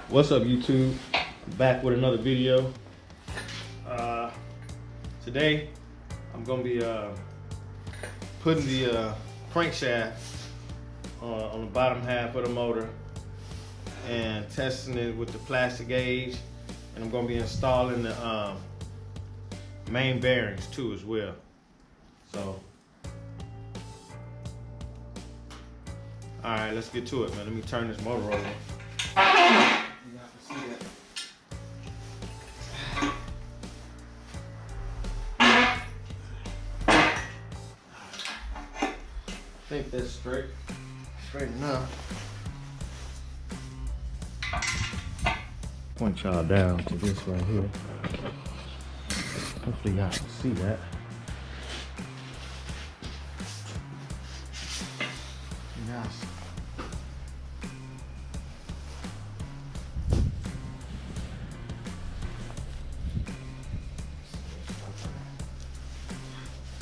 What's up, YouTube? Back with another video. Today I'm gonna be putting the crankshaft on the bottom half of the motor and testing it with the plastic gauge, and I'm gonna be installing the main bearings too as well. So, all right, let's get to it, man. Let me turn this motor over. I think that's straight enough. Point y'all down to this right here. Hopefully y'all can see that. Yes.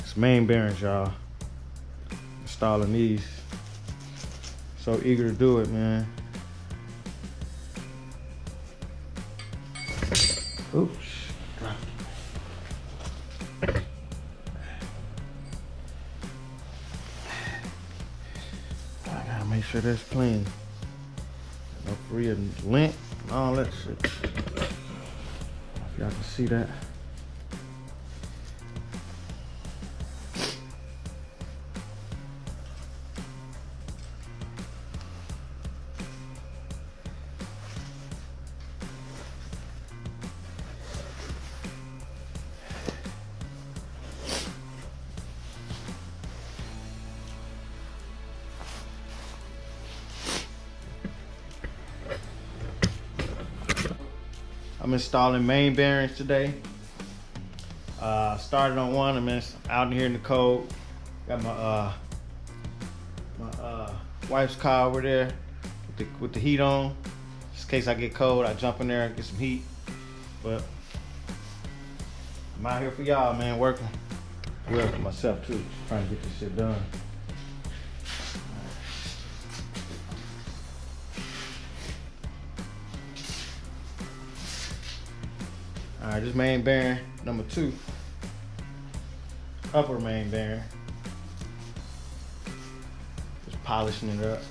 It's main bearings, y'all. Installing these. So eager to do it, man. Oops. I gotta make sure that's clean. No free of lint and all that shit. If y'all can see that. I'm installing main bearings today. Started on one. I'm out here in the cold. Got my wife's car over there with the heat on. Just in case I get cold, I jump in there and get some heat. But I'm out here for y'all, man, working. Well, for myself too, trying to get this shit done. All right, this main bearing, number 2, upper main bearing. Just polishing it up.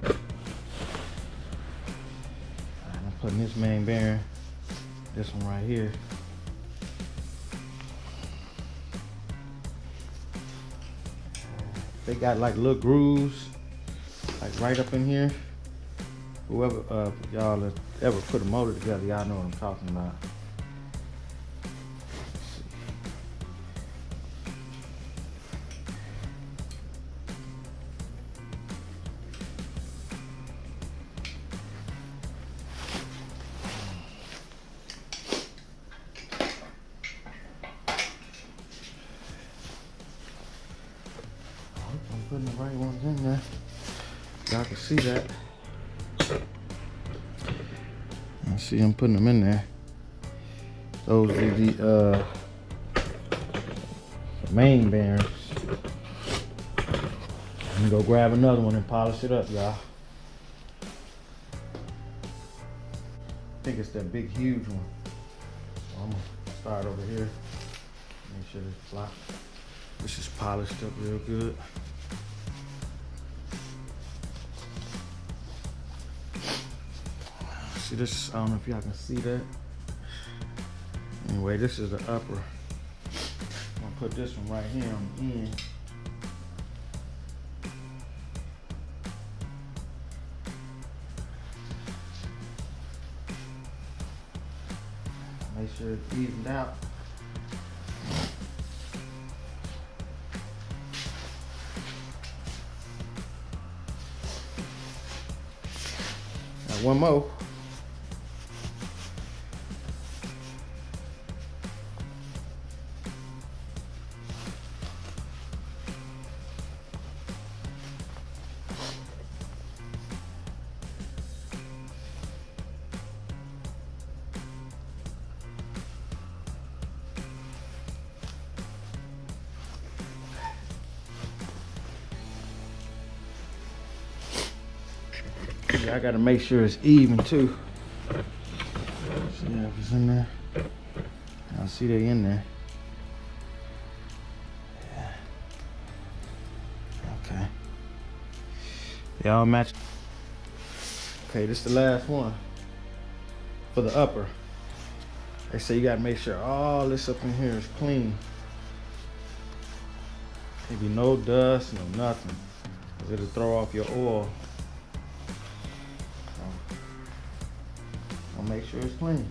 All right, I'm putting this main bearing, this one right here. They got like little grooves, like right up in here. Whoever y'all ever put a motor together, y'all know what I'm talking about. I'm putting the right ones in there. Y'all can see that. I see I'm putting them in there. Those are the main bearings. I'm gonna go grab another one and polish it up, y'all. I think it's that big, huge one. So I'm gonna start over here. Make sure it's flat. This is polished up real good. See this, I don't know if y'all can see that. Anyway, this is the upper. I'm gonna put this one right here on the end. Make sure it's evened out. Got one more. Yeah, I gotta make sure it's even too. See if it's in there. I see they in there. Yeah. Okay. They all match. Okay, this is the last one for the upper. They say you gotta make sure all this up in here is clean. Maybe no dust, no nothing, because it'll throw off your oil. So, I'll make sure it's clean.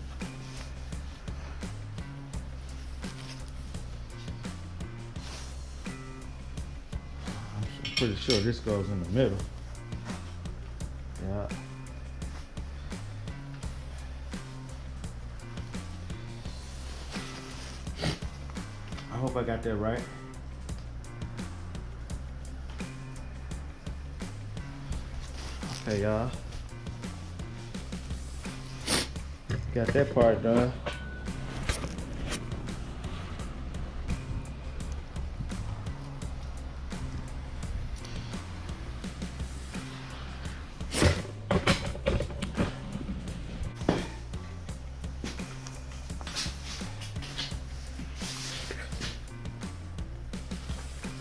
I'm pretty sure this goes in the middle. Yeah. I hope I got that right. Okay, y'all. Got that part done.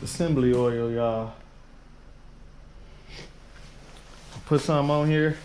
Assembly oil, y'all. Put some on here.